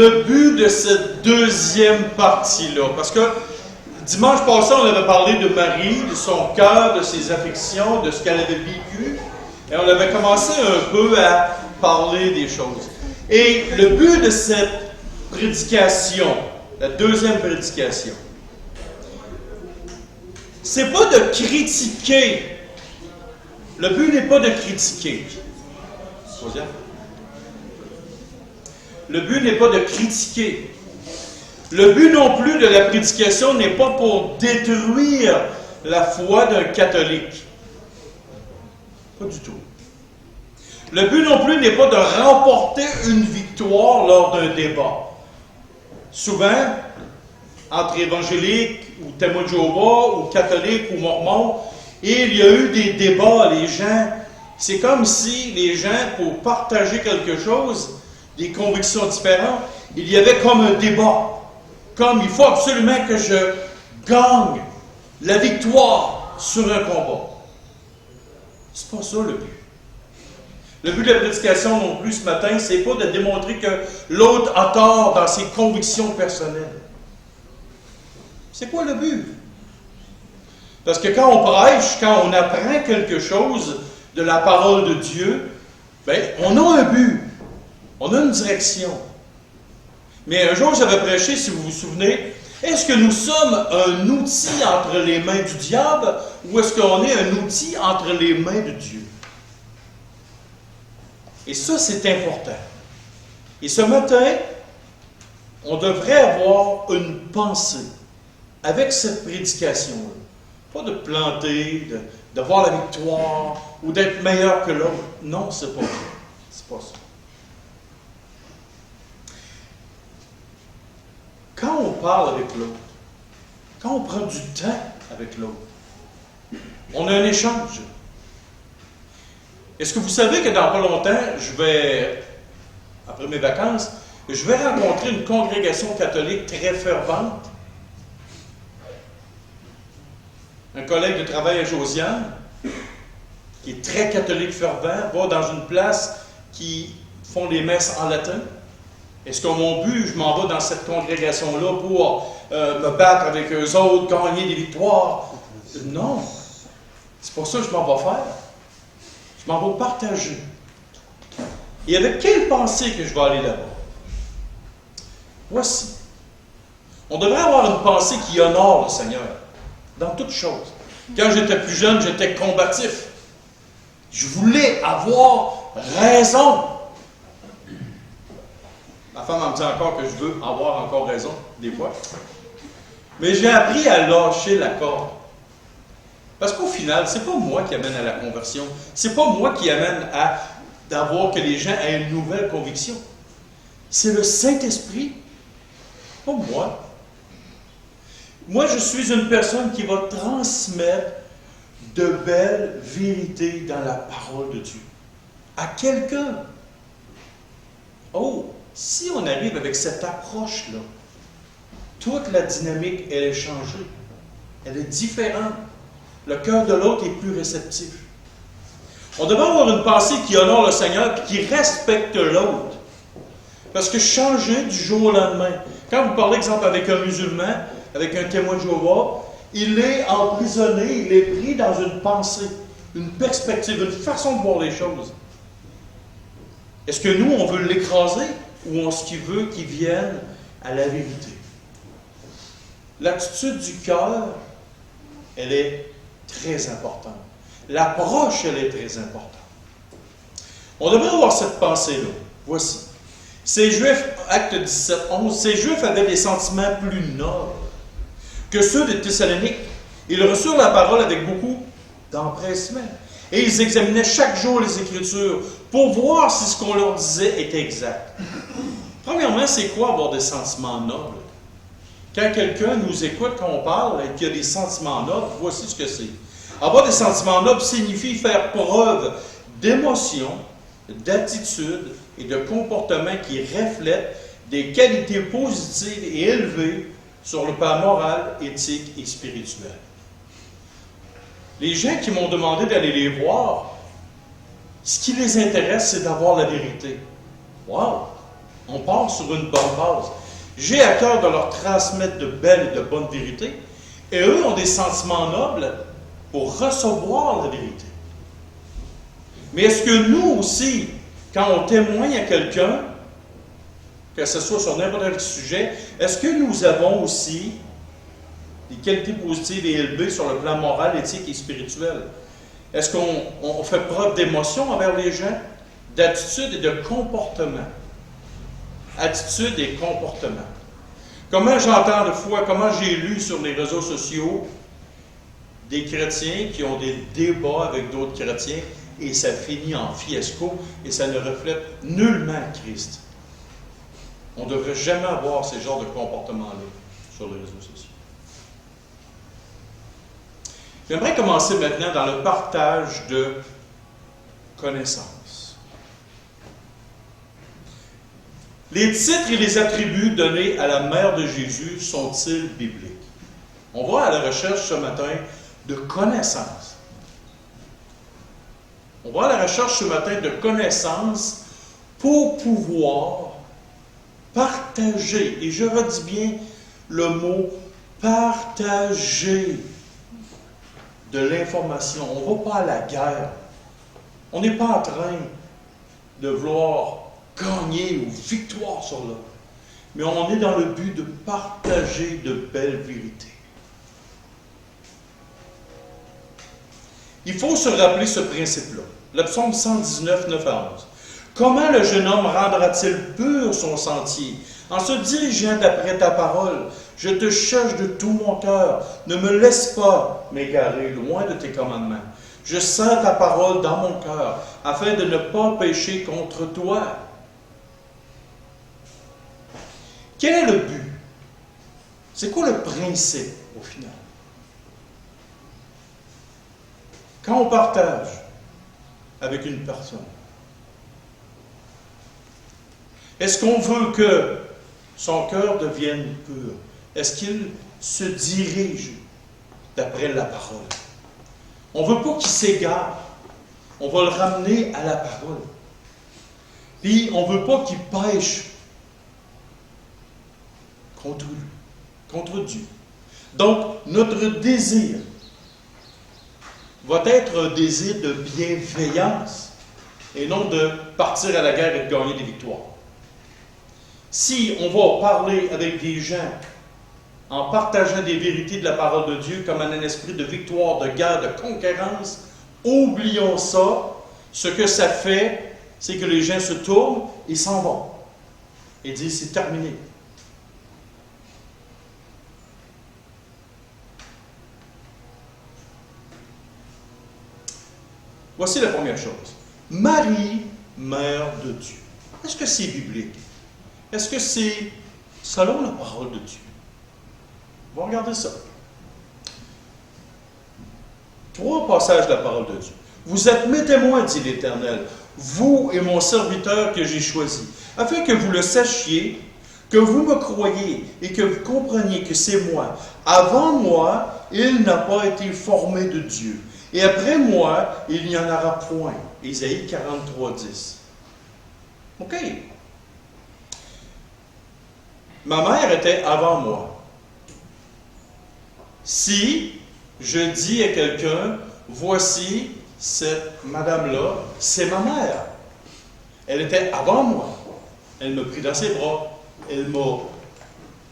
le but de cette deuxième partie-là? Parce que dimanche passé, on avait parlé de Marie, de son cœur, de ses affections, de ce qu'elle avait vécu. Et on avait commencé un peu à parler des choses. Et le but de cette prédication, la deuxième prédication, c'est pas de critiquer. Le but n'est pas de critiquer. Le but n'est pas de critiquer. Le but non plus de la prédication n'est pas pour détruire la foi d'un catholique. Pas du tout. Le but non plus n'est pas de remporter une victoire lors d'un débat. Souvent, entre évangéliques, ou témoins de Jéhovah, ou catholiques, ou mormons, il y a eu des débats, les gens. C'est comme si les gens, pour partager quelque chose, des convictions différentes, il y avait comme un débat. Comme il faut absolument que je gagne la victoire sur un combat. C'est pas ça le but. Le but de la prédication non plus ce matin, c'est pas de démontrer que l'autre a tort dans ses convictions personnelles. C'est quoi le but? Parce que quand on prêche, quand on apprend quelque chose de la parole de Dieu, bien, on a un but. On a une direction. Mais un jour, j'avais prêché, si vous vous souvenez, est-ce que nous sommes un outil entre les mains du diable ou est-ce qu'on est un outil entre les mains de Dieu? Et ça, c'est important. Et ce matin, on devrait avoir une pensée avec cette prédication-là. Pas de planter, d'avoir la victoire ou d'être meilleur que l'autre. Non, c'est pas ça. C'est pas ça. Quand on parle avec l'autre, quand on prend du temps avec l'autre, on a un échange. Est-ce que vous savez que dans pas longtemps, après mes vacances, je vais rencontrer une congrégation catholique très fervente? Un collègue de travail à Josiane, qui est très catholique fervent, va dans une place qui font les messes en latin. Est-ce que mon but, je m'en vais dans cette congrégation-là pour me battre avec eux autres, gagner des victoires? Non. C'est pour ça que je m'en vais faire. Je m'en vais partager. Et avec quelle pensée que je vais aller là-bas? Voici. On devrait avoir une pensée qui honore le Seigneur, dans toutes choses. Quand j'étais plus jeune, j'étais combatif. Je voulais avoir raison. Ma femme me dit encore que je veux avoir encore raison, des fois. Mais j'ai appris à lâcher la corde. Parce qu'au final, c'est pas moi qui amène à la conversion. C'est pas moi qui amène à d'avoir que les gens aient une nouvelle conviction. C'est le Saint-Esprit, pas moi. Moi, je suis une personne qui va transmettre de belles vérités dans la parole de Dieu. À quelqu'un. Oh, si on arrive avec cette approche-là, toute la dynamique, elle est changée. Elle est différente. Le cœur de l'autre est plus réceptif. On devrait avoir une pensée qui honore le Seigneur et qui respecte l'autre. Parce que changer du jour au lendemain, quand vous parlez, exemple, avec un musulman, avec un témoin de Jéhovah, il est emprisonné, il est pris dans une pensée, une perspective, une façon de voir les choses. Est-ce que nous, on veut l'écraser ou est-ce qu'il veut qu'il vienne à la vérité? L'attitude du cœur, elle est très importante. L'approche, elle est très importante. On devrait avoir cette pensée-là. Voici. Ces Juifs, acte 17, 11, ces Juifs avaient des sentiments plus nobles que ceux des Thessaloniques. Ils reçurent la parole avec beaucoup d'empressement. Et ils examinaient chaque jour les Écritures pour voir si ce qu'on leur disait était exact. Premièrement, c'est quoi avoir des sentiments nobles? Quand quelqu'un nous écoute, quand on parle et qu'il y a des sentiments nobles, voici ce que c'est. Avoir des sentiments nobles signifie faire preuve d'émotion, d'attitude et de comportement qui reflètent des qualités positives et élevées sur le plan moral, éthique et spirituel. Les gens qui m'ont demandé d'aller les voir, ce qui les intéresse, c'est d'avoir la vérité. Wow! On part sur une bonne base. J'ai à cœur de leur transmettre de belles et de bonnes vérités, et eux ont des sentiments nobles pour recevoir la vérité. Mais est-ce que nous aussi, quand on témoigne à quelqu'un, que ce soit sur n'importe quel sujet, est-ce que nous avons aussi des qualités positives et élevées sur le plan moral, éthique et spirituel? Est-ce qu'on fait preuve d'émotion envers les gens, d'attitude et de comportement? Attitude et comportement. Comment j'entends de fois, comment j'ai lu sur les réseaux sociaux des chrétiens qui ont des débats avec d'autres chrétiens et ça finit en fiasco et ça ne reflète nullement Christ. On ne devrait jamais avoir ce genre de comportement-là sur les réseaux sociaux. J'aimerais commencer maintenant dans le partage de connaissances. Les titres et les attributs donnés à la mère de Jésus sont-ils bibliques? On va à la recherche ce matin de connaissances. On va à la recherche ce matin de connaissances pour pouvoir partager, et je redis bien le mot partager de l'information. On ne va pas à la guerre. On n'est pas en train de vouloir gagner ou victoire sur l'autre. Mais on est dans le but de partager de belles vérités. Il faut se rappeler ce principe-là. Le psaume 119, 9 à 11. Comment le jeune homme rendra-t-il pur son sentier en se dirigeant d'après ta parole? Je te cherche de tout mon cœur. Ne me laisse pas m'égarer loin de tes commandements. Je sens ta parole dans mon cœur afin de ne pas pécher contre toi. Quel est le but? C'est quoi le principe au final? Quand on partage avec une personne, est-ce qu'on veut que son cœur devienne pur? Est-ce qu'il se dirige d'après la parole? On ne veut pas qu'il s'égare. On va le ramener à la parole. Puis, on ne veut pas qu'il pêche contre Dieu. Donc, notre désir va être un désir de bienveillance et non de partir à la guerre et de gagner des victoires. Si on va parler avec des gens en partageant des vérités de la parole de Dieu comme un esprit de victoire, de guerre, de conquérance, oublions ça. Ce que ça fait, c'est que les gens se tournent et s'en vont. Et disent, c'est terminé. Voici la première chose. Marie, mère de Dieu. Est-ce que c'est biblique? Est-ce que c'est selon la parole de Dieu? On va regarder ça. 3 passages de la parole de Dieu. Vous êtes mes témoins, dit l'Éternel, vous et mon serviteur que j'ai choisi, afin que vous le sachiez, que vous me croyez et que vous compreniez que c'est moi. Avant moi, il n'a pas été formé de Dieu. Et après moi, il n'y en aura point. Ésaïe 43, 10. OK. Ma mère était avant moi. Si je dis à quelqu'un, voici cette madame-là, c'est ma mère. Elle était avant moi. Elle me prit dans ses bras. Elle m'a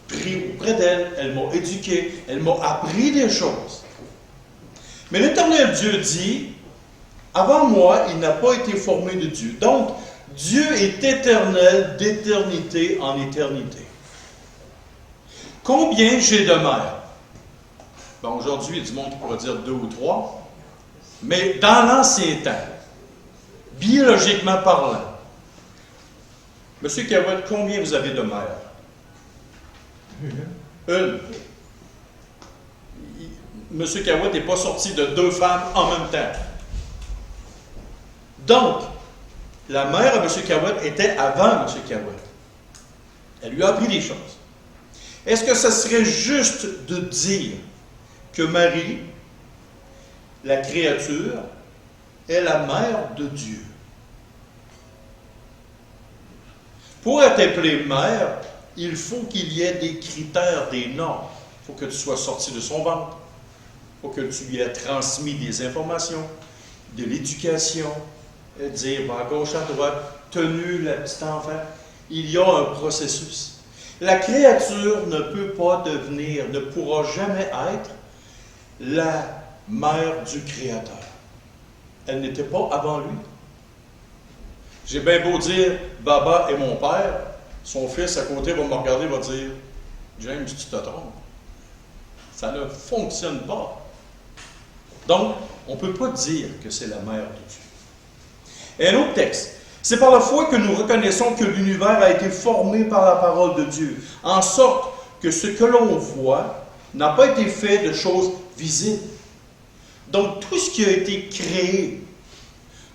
pris auprès d'elle. Elle m'a éduqué. Elle m'a appris des choses. Mais l'Éternel Dieu dit, avant moi, il n'a pas été formé de Dieu. Donc, Dieu est éternel d'éternité en éternité. Combien j'ai de mères? Bon, aujourd'hui, il y a du monde qui pourrait dire 2 ou 3. Mais dans l'ancien temps, biologiquement parlant, Monsieur Cahouette, combien vous avez de mères? Une. Monsieur Cahouette n'est pas sorti de 2 femmes en même temps. Donc, la mère à Monsieur Cahouette était avant Monsieur Cahouette. Elle lui a appris des choses. Est-ce que ce serait juste de dire que Marie, la créature, est la mère de Dieu? Pour être appelée mère, il faut qu'il y ait des critères, des normes. Il faut que tu sois sorti de son ventre. Il faut que tu lui aies transmis des informations, de l'éducation, dire à gauche, à droite, tenu le petit enfant. Il y a un processus. La créature ne peut pas devenir, ne pourra jamais être la mère du Créateur. Elle n'était pas avant lui. J'ai bien beau dire Baba est mon père, son fils à côté va me regarder et va dire James, tu te trompes. Ça ne fonctionne pas. Donc, on ne peut pas dire que c'est la mère de Dieu. Et un autre texte. C'est par la foi que nous reconnaissons que l'univers a été formé par la parole de Dieu, en sorte que ce que l'on voit n'a pas été fait de choses visibles. Donc, tout ce qui a été créé,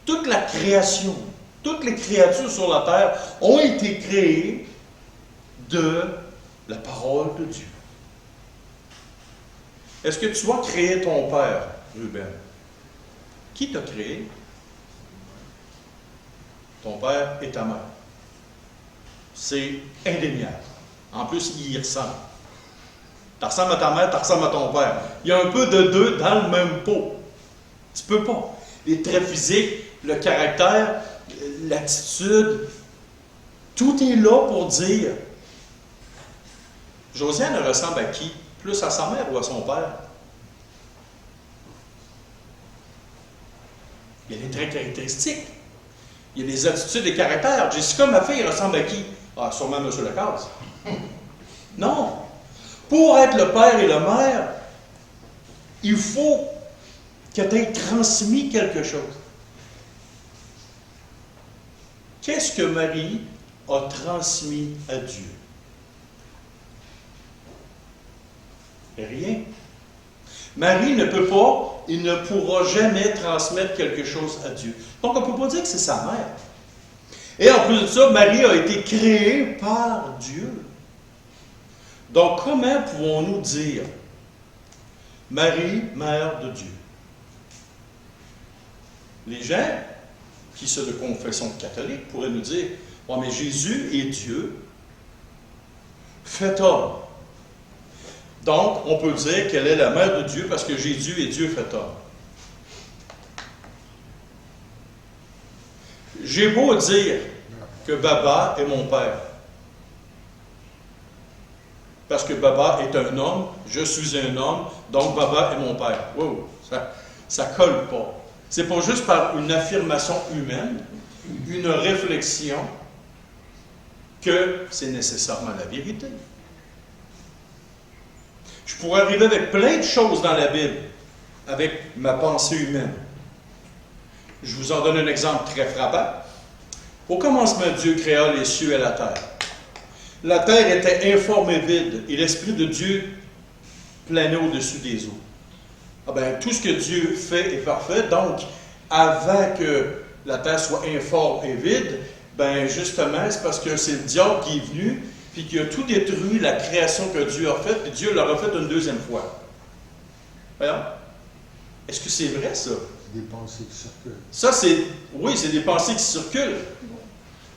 toute la création, toutes les créatures sur la terre ont été créées de la parole de Dieu. Est-ce que tu as créé ton père, Ruben? Qui t'a créé? Ton père et ta mère. C'est indéniable. En plus, il y ressemble. Tu ressembles à ta mère, tu ressembles à ton père. Il y a un peu de deux dans le même pot. Tu peux pas. Les traits physiques, le caractère, l'attitude, tout est là pour dire. Josiane ressemble à qui? Plus à sa mère ou à son père? Il y a des traits caractéristiques. Il y a des attitudes et caractères. Jessica, ma fille, ressemble à qui? Ah, sûrement M. Lacaze. Non. Pour être le père et la mère, il faut que tu aies transmis quelque chose. Qu'est-ce que Marie a transmis à Dieu? Rien. Marie ne peut pas, il ne pourra jamais transmettre quelque chose à Dieu. Donc, on ne peut pas dire que c'est sa mère. Et en plus de ça, Marie a été créée par Dieu. Donc, comment pouvons-nous dire Marie, mère de Dieu? Les gens qui sont de confession catholique pourraient nous dire « Oh, mais Jésus est Dieu, fait homme. » Donc, on peut dire qu'elle est la mère de Dieu parce que Jésus est Dieu fait homme. J'ai beau dire que Baba est mon père. Parce que Baba est un homme, je suis un homme, donc Baba est mon père. Wow, ça colle pas. C'est pas juste par une affirmation humaine, une réflexion, que c'est nécessairement la vérité. Je pourrais arriver avec plein de choses dans la Bible, avec ma pensée humaine. Je vous en donne un exemple très frappant. Au commencement, Dieu créa les cieux et la terre. La terre était informe et vide, et l'Esprit de Dieu planait au-dessus des eaux. Ah ben, tout ce que Dieu fait est parfait, donc, avant que la terre soit informe et vide, ben justement, c'est parce que c'est le diable qui est venu, puis qui a tout détruit la création que Dieu a faite, et Dieu l'a refait une deuxième fois. Voyons. Est-ce que c'est vrai, ça? Des pensées qui circulent. Ça, oui, c'est des pensées qui circulent.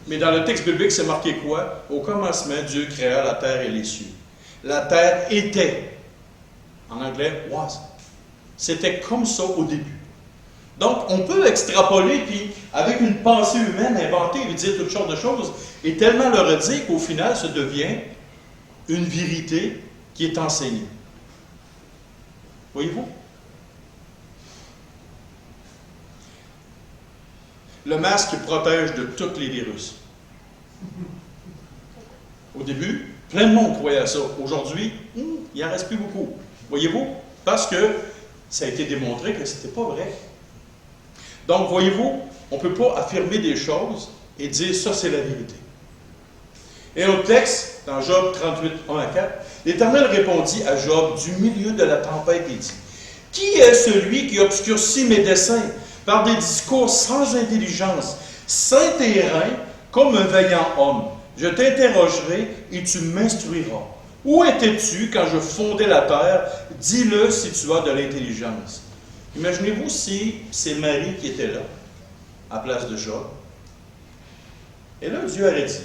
Mais dans le texte biblique, c'est marqué quoi? Au commencement, Dieu créa la terre et les cieux. La terre était. En anglais, was. C'était comme ça au début. Donc, on peut extrapoler, puis avec une pensée humaine, inventer et dire toutes sortes de choses, et tellement le redire qu'au final, ça devient une vérité qui est enseignée. Voyez-vous? Le masque protège de tous les virus. Au début, plein de monde croyait à ça. Aujourd'hui, il n'en reste plus beaucoup. Voyez-vous? Parce que ça a été démontré que ce n'était pas vrai. Donc, voyez-vous, on ne peut pas affirmer des choses et dire ça, c'est la vérité. Et au texte, dans Job 38, 1 à 4, l'Éternel répondit à Job du milieu de la tempête et dit: Qui est celui qui obscurcit mes desseins par des discours sans intelligence, sans terrain, comme un vaillant homme? Je t'interrogerai et tu m'instruiras. Où étais-tu quand je fondais la terre? Dis-le si tu as de l'intelligence. Imaginez-vous si c'est Marie qui était là, à place de Job. Et là, Dieu aurait dit: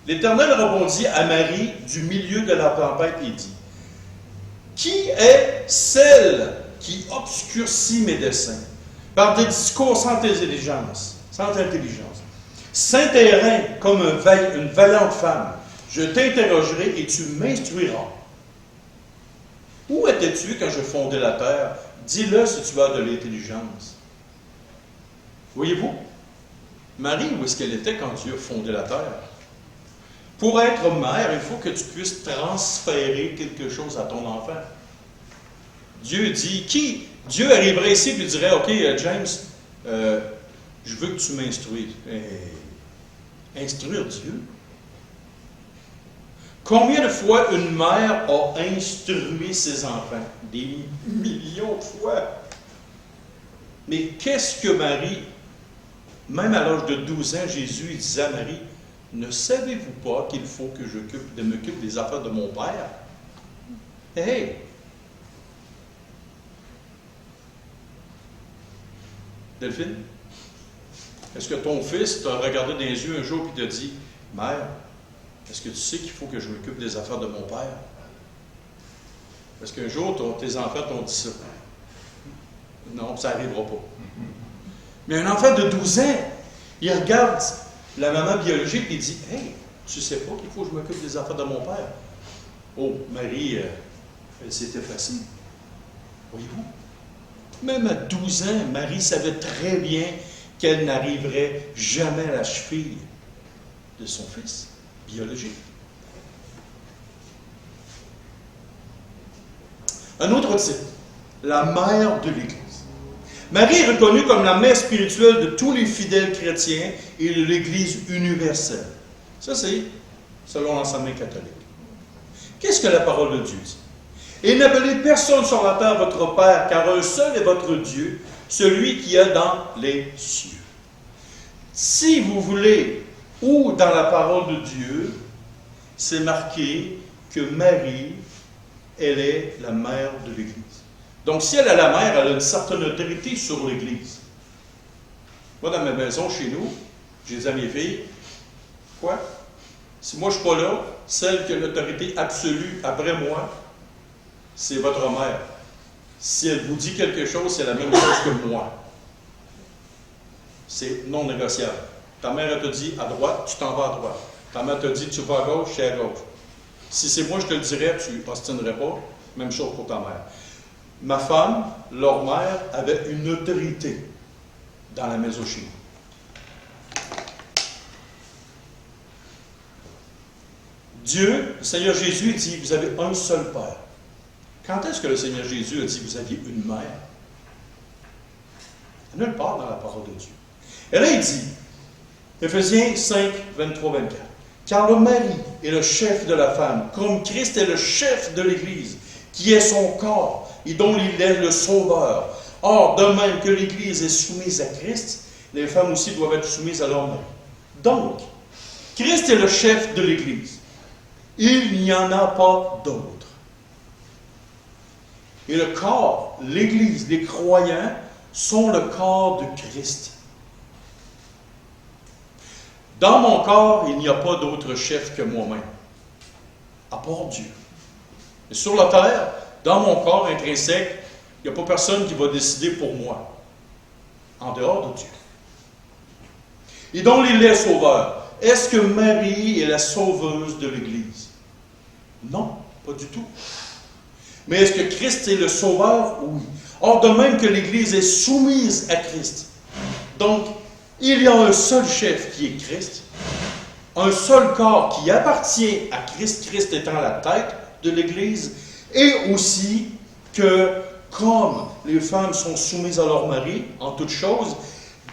L'Éternel répondit à Marie du milieu de la tempête et dit, « Qui est celle qui obscurcit mes desseins par des discours sans intelligence, Saint terrain comme une vaillante femme, je t'interrogerai et tu m'instruiras. Où étais-tu quand je fondais la terre? Dis-le si tu as de l'intelligence. » Voyez-vous, Marie, où est-ce qu'elle était quand Dieu a fondé la terre? Pour être mère, il faut que tu puisses transférer quelque chose à ton enfant. Dieu dit, Dieu arriverait ici et dirait, « OK, James, je veux que tu m'instruises. » Instruire Dieu? Combien de fois une mère a instruit ses enfants? Des millions de fois. Mais qu'est-ce que Marie, même à l'âge de 12 ans, Jésus disait à Marie, « Ne savez-vous pas qu'il faut que je m'occupe des affaires de mon Père? » Hey! Delphine? Est-ce que ton fils t'a regardé dans les yeux un jour et t'a dit, « Mère, est-ce que tu sais qu'il faut que je m'occupe des affaires de mon Père? » Est-ce qu'un jour, tes enfants t'ont dit ça? Non, ça n'arrivera pas. Mais un enfant de 12 ans, il regarde la maman biologique et il dit, « Hey, tu ne sais pas qu'il faut que je m'occupe des affaires de mon Père? » Oh, Marie, elle s'est effacée. Voyez-vous? Même à 12 ans, Marie savait très bien qu'elle n'arriverait jamais à la cheville de son fils biologique. Un autre titre, la mère de l'Église. Marie est reconnue comme la mère spirituelle de tous les fidèles chrétiens et de l'Église universelle. Ça, c'est selon l'enseignement catholique. Qu'est-ce que la parole de Dieu dit? « Et n'appelez personne sur la terre votre Père, car un seul est votre Dieu, celui qui est dans les cieux. » Si vous voulez, ou dans la parole de Dieu, c'est marqué que Marie, elle est la mère de l'Église. Donc, si elle est la mère, elle a une certaine autorité sur l'Église. Moi, dans ma maison, chez nous, j'ai dit à mes filles, quoi? Si moi je ne suis pas là, celle qui a l'autorité absolue après moi, c'est votre mère. Si elle vous dit quelque chose, c'est la même chose que moi. C'est non négociable. Ta mère, elle te dit à droite, tu t'en vas à droite. Ta mère te dit tu vas à gauche, je suis à gauche. Si c'est moi, je te le dirais, tu n'ostinerais pas. Même chose pour ta mère. Ma femme, leur mère, avait une autorité dans la maison chez nous. Dieu, le Seigneur Jésus, dit, vous avez un seul Père. Quand est-ce que le Seigneur Jésus a dit, vous aviez une mère? Nulle part dans la parole de Dieu. Et là, il dit, Éphésiens 5, 23, 24, car le mari est le chef de la femme, comme Christ est le chef de l'Église, qui est son corps, et dont il est le sauveur. Or, de même que l'Église est soumise à Christ, les femmes aussi doivent être soumises à leur mari. Donc, Christ est le chef de l'Église. Il n'y en a pas d'autre. Et le corps, l'Église, les croyants, sont le corps de Christ. Dans mon corps, il n'y a pas d'autre chef que moi-même, à part Dieu. Et sur la terre, dans mon corps intrinsèque, il n'y a pas personne qui va décider pour moi, en dehors de Dieu. Et donc, il est sauveur. Est-ce que Marie est la sauveuse de l'Église? Non, pas du tout. Mais est-ce que Christ est le sauveur? Oui. Or, de même que l'Église est soumise à Christ. Donc, il y a un seul chef qui est Christ, un seul corps qui appartient à Christ, Christ étant la tête de l'Église, et aussi que, comme les femmes sont soumises à leur mari en toutes choses,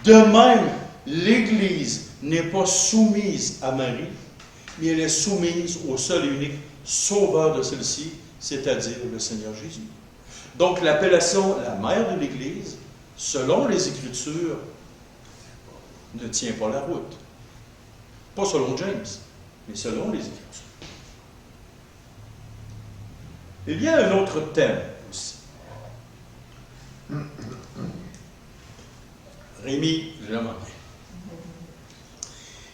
de même, l'Église n'est pas soumise à Marie, mais elle est soumise au seul et unique sauveur de celle-ci, c'est-à-dire le Seigneur Jésus. Donc, l'appellation la mère de l'Église, selon les Écritures, ne tient pas la route. Pas selon James, mais selon les Écritures. Il y a un autre thème aussi. Rémi, je l'ai manqué.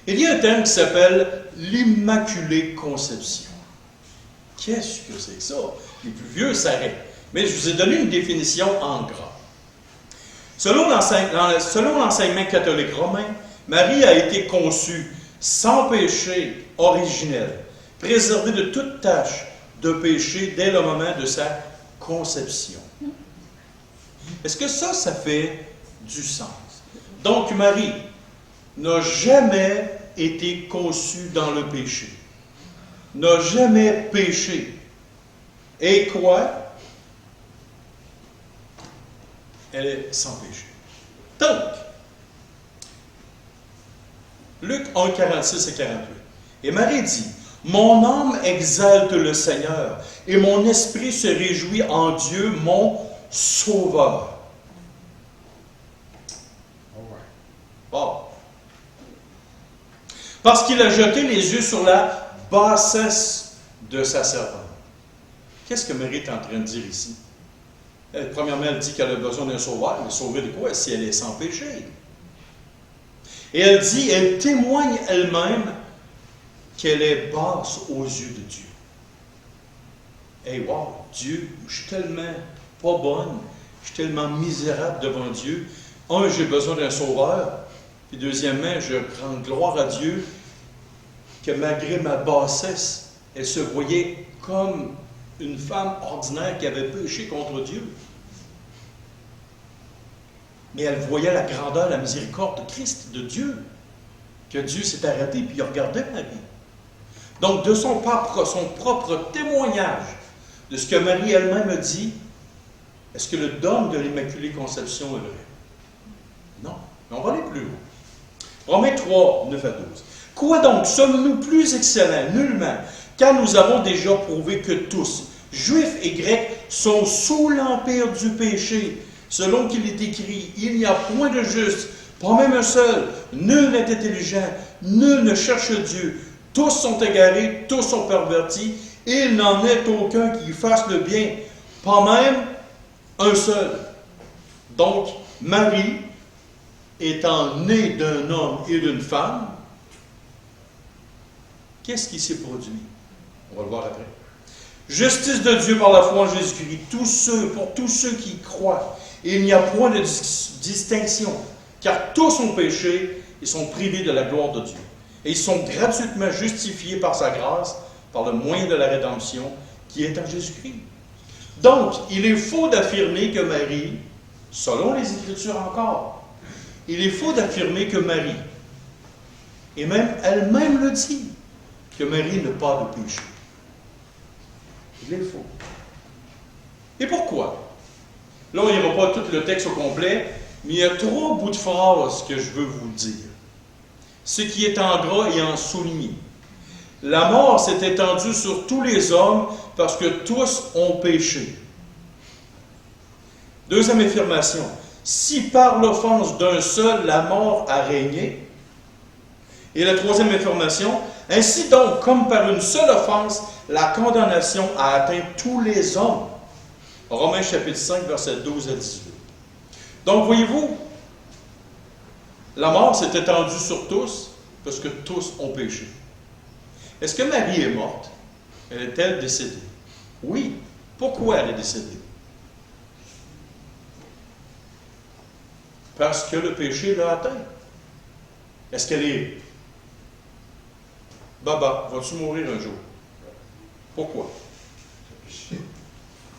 Il y a un terme qui s'appelle l'Immaculée Conception. Qu'est-ce que c'est que ça? Les plus vieux s'arrêtent. Mais je vous ai donné une définition en gras. Selon l'enseignement catholique romain, Marie a été conçue sans péché originel, préservée de toute tâche de péché dès le moment de sa conception. Est-ce que ça fait du sens? Donc Marie n'a jamais été conçue dans le péché, n'a jamais péché. Et quoi? Elle est sans péché. Donc, Luc 1, 46 et 48. Et Marie dit, « Mon âme exalte le Seigneur, et mon esprit se réjouit en Dieu, mon Sauveur. » Bon. Parce qu'il a jeté les yeux sur la bassesse de sa servante. Qu'est-ce que Marie est en train de dire ici? Premièrement, elle dit qu'elle a besoin d'un sauveur, mais sauver de quoi si elle est sans péché? Et elle dit, elle témoigne elle-même qu'elle est basse aux yeux de Dieu. Hey, wow, Dieu, je suis tellement pas bonne, je suis tellement misérable devant Dieu. Un, j'ai besoin d'un sauveur. Puis deuxièmement, je rends gloire à Dieu que malgré ma bassesse, elle se voyait comme une femme ordinaire qui avait péché contre Dieu. Mais elle voyait la grandeur, la miséricorde de Christ, de Dieu. Que Dieu s'est arrêté et il regardait Marie. Donc, de son propre témoignage de ce que Marie elle-même a dit, est-ce que le dogme de l'Immaculée Conception est vrai? Non. Mais on va aller plus loin. Romains 3, 9 à 12. Quoi donc? Sommes-nous plus excellents? Nullement. Car nous avons déjà prouvé que tous, Juifs et Grecs, sont sous l'empire du péché. Selon qu'il est écrit, il n'y a point de juste, pas même un seul. Nul n'est intelligent, nul ne cherche Dieu. Tous sont égarés, tous sont pervertis. Il n'en est aucun qui fasse le bien, pas même un seul. Donc, Marie, étant née d'un homme et d'une femme, qu'est-ce qui s'est produit? On va le voir après. Justice de Dieu par la foi en Jésus-Christ, pour tous ceux qui croient. Et il n'y a point de distinction, car tous ont péché et sont privés de la gloire de Dieu. Et ils sont gratuitement justifiés par sa grâce, par le moyen de la rédemption, qui est en Jésus-Christ. Donc, il est faux d'affirmer que Marie, selon les Écritures encore, il est faux d'affirmer que Marie, et même elle-même le dit, que Marie n'a pas de péché. Il est faux. Et pourquoi? Là, on n'ira pas tout le texte au complet, mais il y a 3 bouts de phrases que je veux vous dire. Ce qui est en gras et en souligné. La mort s'est étendue sur tous les hommes parce que tous ont péché. Deuxième affirmation. Si par l'offense d'un seul, la mort a régné. Et la troisième affirmation. Ainsi donc, comme par une seule offense, la condamnation a atteint tous les hommes. Romains chapitre 5, versets 12 à 18. Donc, voyez-vous, la mort s'est étendue sur tous parce que tous ont péché. Est-ce que Marie est morte? Elle est-elle décédée? Oui. Pourquoi elle est décédée? Parce que le péché l'a atteint. Est-ce qu'elle est... Baba, vas-tu mourir un jour? Pourquoi?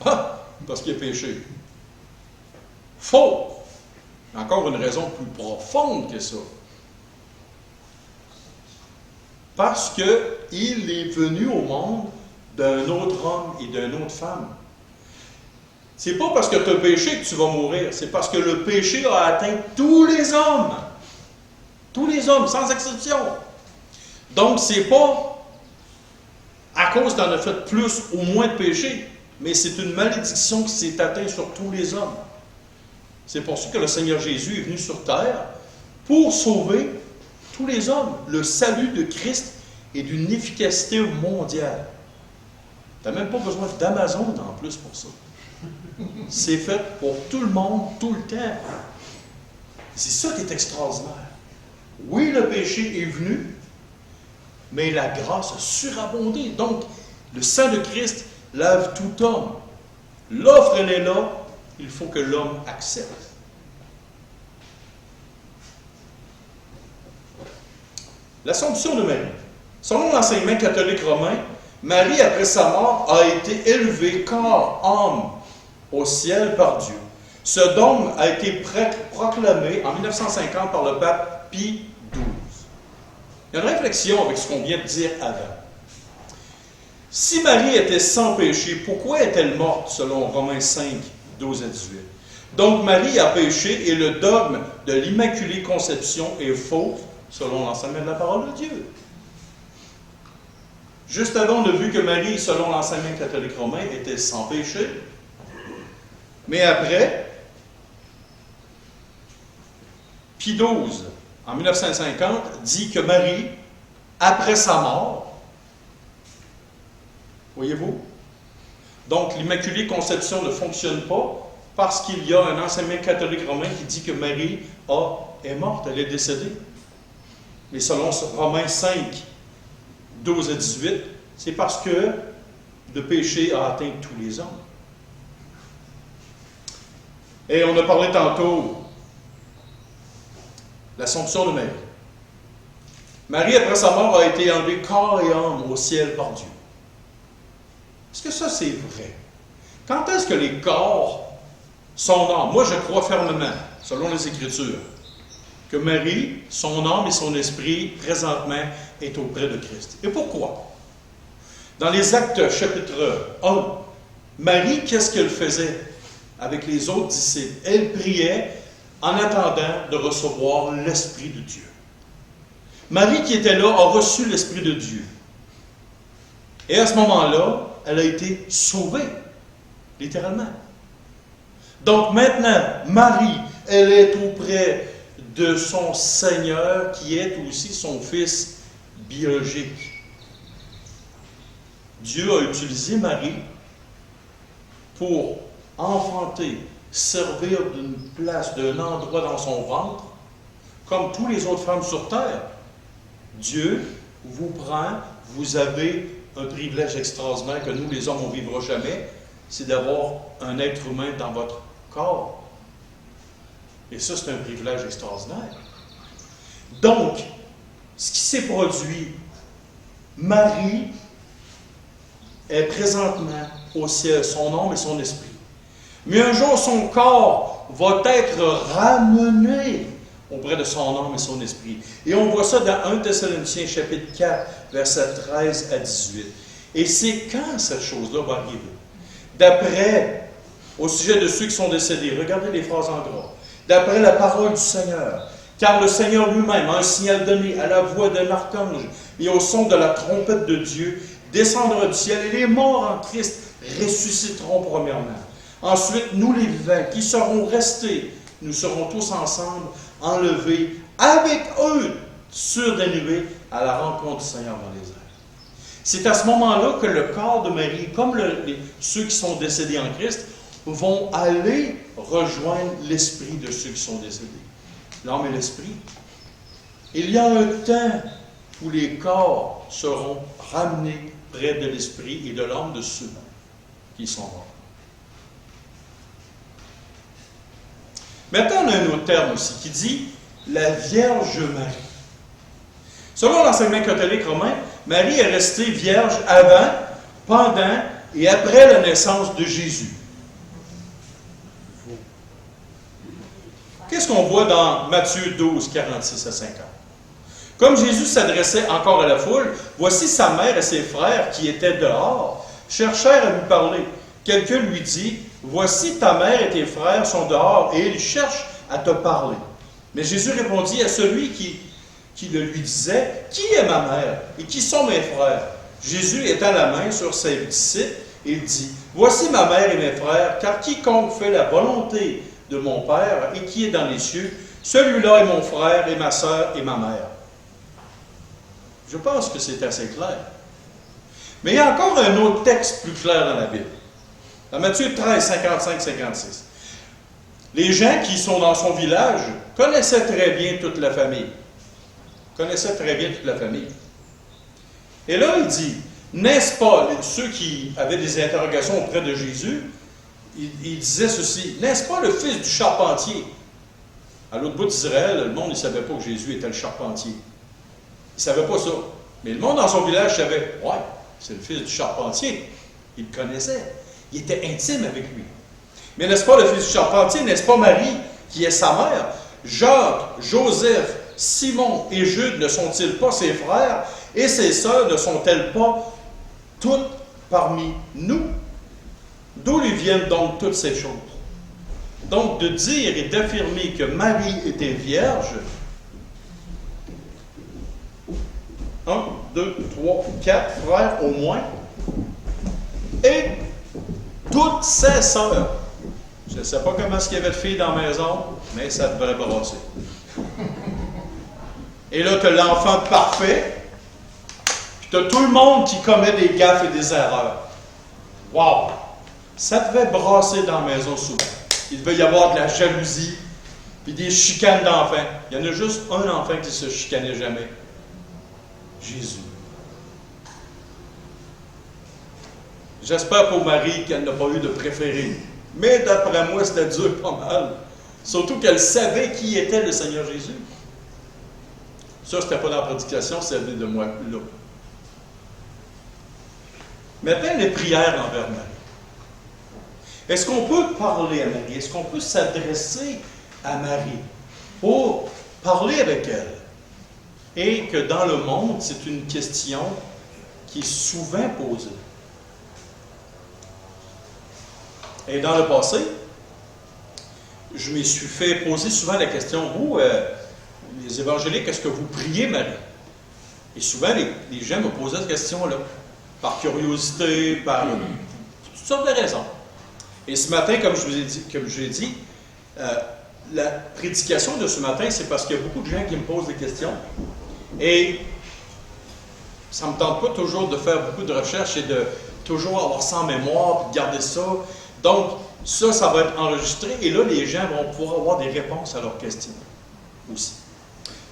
Ah! Parce qu'il a péché. Faux! Encore une raison plus profonde que ça. Parce qu'il est venu au monde d'un autre homme et d'une autre femme. C'est pas parce que tu as péché que tu vas mourir, c'est parce que le péché a atteint tous les hommes. Tous les hommes, sans exception. Donc, c'est pas à cause d'en a fait plus ou moins de péché, mais c'est une malédiction qui s'est atteinte sur tous les hommes. C'est pour ça que le Seigneur Jésus est venu sur terre pour sauver tous les hommes. Le salut de Christ est d'une efficacité mondiale. Tu n'as même pas besoin d'Amazon en plus pour ça. C'est fait pour tout le monde, tout le temps. C'est ça qui est extraordinaire. Oui, le péché est venu, mais la grâce a surabondé. Donc, le sang de Christ lave tout homme. L'offre, elle est là, il faut que l'homme accepte. L'Assomption de Marie. Selon l'enseignement catholique romain, Marie, après sa mort, a été élevée corps, âme, au ciel par Dieu. Ce dogme a été proclamé en 1950 par le pape Pie XII. Il y a une réflexion avec ce qu'on vient de dire avant. Si Marie était sans péché, pourquoi est-elle morte, selon Romains 5, 12 à 18? Donc Marie a péché et le dogme de l'Immaculée Conception est faux, selon l'enseignement de la parole de Dieu. Juste avant, on a vu que Marie, selon l'enseignement catholique romain, était sans péché. Mais après, Pie XII, en 1950, dit que Marie, après sa mort, voyez-vous? Donc, l'Immaculée Conception ne fonctionne pas parce qu'il y a un enseignement catholique romain qui dit que Marie est morte, elle est décédée. Mais selon Romains 5, 12 à 18, c'est parce que le péché a atteint tous les hommes. Et on a parlé tantôt l'Assomption de Marie. Marie, après sa mort, a été enlevée corps et âme au ciel par Dieu. Est-ce que ça, c'est vrai? Quand est-ce que les corps sont âme? Moi, je crois fermement, selon les Écritures, que Marie, son âme et son esprit, présentement, est auprès de Christ. Et pourquoi? Dans les Actes, chapitre 1, Marie, qu'est-ce qu'elle faisait avec les autres disciples? Elle priait en attendant de recevoir l'Esprit de Dieu. Marie, qui était là, a reçu l'Esprit de Dieu. Et à ce moment-là, elle a été sauvée, littéralement. Donc maintenant, Marie, elle est auprès de son Seigneur, qui est aussi son Fils biologique. Dieu a utilisé Marie pour enfanter, servir d'une place, d'un endroit dans son ventre, comme tous les autres femmes sur terre. Dieu vous prend, vous avez un privilège extraordinaire que nous, les hommes, on ne vivra jamais, c'est d'avoir un être humain dans votre corps. Et ça, c'est un privilège extraordinaire. Donc, ce qui s'est produit, Marie est présentement au ciel, son âme et son esprit. Mais un jour, son corps va être ramené auprès de son âme et son esprit. Et on voit ça dans 1 Thessaloniciens, chapitre 4, versets 13 à 18. Et c'est quand cette chose-là va arriver? D'après, au sujet de ceux qui sont décédés, regardez les phrases en gras. D'après la parole du Seigneur, car le Seigneur lui-même a un signal donné à la voix d'un archange et au son de la trompette de Dieu, descendra du ciel et les morts en Christ ressusciteront premièrement. Ensuite, nous les vivants qui serons restés, nous serons tous ensemble enlevés avec eux sur des nuées à la rencontre du Seigneur dans les airs. C'est à ce moment-là que le corps de Marie, comme ceux qui sont décédés en Christ, vont aller rejoindre l'esprit de ceux qui sont décédés. L'âme et l'esprit. Il y a un temps où les corps seront ramenés près de l'esprit et de l'âme de ceux qui sont morts. Maintenant, on a un autre terme aussi qui dit la Vierge Marie. Selon l'enseignement catholique romain, Marie est restée vierge avant, pendant et après la naissance de Jésus. Qu'est-ce qu'on voit dans Matthieu 12, 46 à 50? Comme Jésus s'adressait encore à la foule, voici sa mère et ses frères qui étaient dehors, cherchèrent à lui parler. Quelqu'un lui dit, voici ta mère et tes frères sont dehors et ils cherchent à te parler. Mais Jésus répondit à celui qui le lui disait, qui est ma mère et qui sont mes frères? Jésus étend la main sur ses disciples et il dit, voici ma mère et mes frères, car quiconque fait la volonté de mon Père et qui est dans les cieux, celui-là est mon frère et ma sœur et ma mère. Je pense que c'est assez clair. Mais il y a encore un autre texte plus clair dans la Bible. Dans Matthieu 13, 55-56. Les gens qui sont dans son village connaissaient très bien toute la famille. Et là, il dit, n'est-ce pas, ceux qui avaient des interrogations auprès de Jésus, il disait ceci, n'est-ce pas le fils du charpentier? À l'autre bout d'Israël, le monde ne savait pas que Jésus était le charpentier. Il ne savait pas ça. Mais le monde dans son village savait, ouais, c'est le fils du charpentier. Il le connaissait. Il était intime avec lui. Mais n'est-ce pas le fils du charpentier? N'est-ce pas Marie, qui est sa mère? Jacques, Joseph, Simon et Jude ne sont-ils pas ses frères? Et ses sœurs ne sont-elles pas toutes parmi nous? D'où lui viennent donc toutes ces choses? Donc, de dire et d'affirmer que Marie était vierge, 1, 2, 3, 4 frères au moins, et toutes ses sœurs. Je ne sais pas comment est-ce qu'il y avait de filles dans la maison, mais ça devrait brasser. Et là, tu as l'enfant parfait, puis tu as tout le monde qui commet des gaffes et des erreurs. Wow! Ça devait brasser dans la maison souvent. Il devait y avoir de la jalousie, puis des chicanes d'enfants. Il y en a juste un enfant qui ne se chicanait jamais. Jésus. J'espère pour Marie qu'elle n'a pas eu de préféré. Mais d'après moi, c'était dur pas mal. Surtout qu'elle savait qui était le Seigneur Jésus. Ça, c'était pas dans la prédication, c'est venu de moi là. Maintenant, les prières envers Marie. Est-ce qu'on peut parler à Marie? Est-ce qu'on peut s'adresser à Marie pour parler avec elle? Et que dans le monde, c'est une question qui est souvent posée. Et dans le passé, je me suis fait poser souvent la question, vous, les évangéliques, est-ce que vous priez Marie? Et souvent, les gens me posaient cette question-là, par curiosité, par toutes sortes de raisons. Et ce matin, comme je l'ai dit, la prédication de ce matin, c'est parce qu'il y a beaucoup de gens qui me posent des questions. Et ça ne me tente pas toujours de faire beaucoup de recherches et de toujours avoir ça en mémoire, puis de garder ça. Donc, ça va être enregistré. Et là, les gens vont pouvoir avoir des réponses à leurs questions aussi.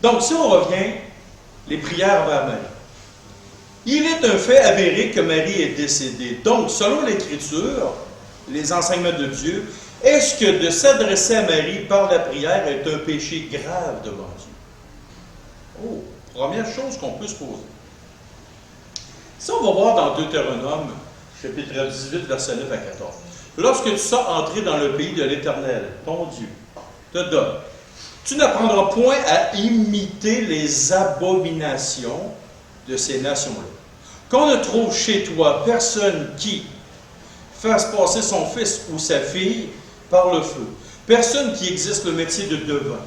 Donc, si on revient, les prières vers Marie. Il est un fait avéré que Marie est décédée. Donc, selon l'Écriture, les enseignements de Dieu, est-ce que de s'adresser à Marie par la prière est un péché grave devant Dieu? Oh, première chose qu'on peut se poser. Si on va voir dans Deutéronome, chapitre 18, verset 9 à 14. Lorsque tu seras entré dans le pays de l'Éternel, ton Dieu, te donne, tu n'apprendras point à imiter les abominations de ces nations-là. Qu'on ne trouve chez toi personne qui fasse passer son fils ou sa fille par le feu. Personne qui exerce le métier de devin,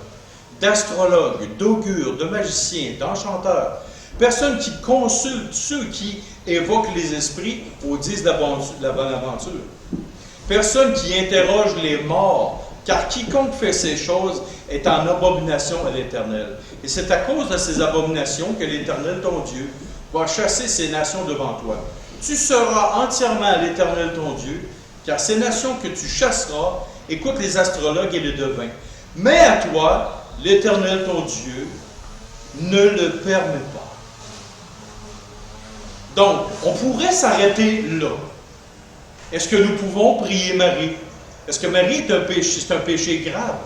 d'astrologue, d'augure, de magicien, d'enchanteur. Personne qui consulte ceux qui évoquent les esprits ou disent la bonne aventure. Personne qui interroge les morts, car quiconque fait ces choses est en abomination à l'Éternel. Et c'est à cause de ces abominations que l'Éternel, ton Dieu, va chasser ces nations devant toi. Tu seras entièrement à l'Éternel, ton Dieu, car ces nations que tu chasseras écoutent les astrologues et les devins. Mais à toi, l'Éternel, ton Dieu, ne le permet pas. Donc, on pourrait s'arrêter là. Est-ce que nous pouvons prier Marie? Est-ce que Marie est un péché? C'est un péché grave.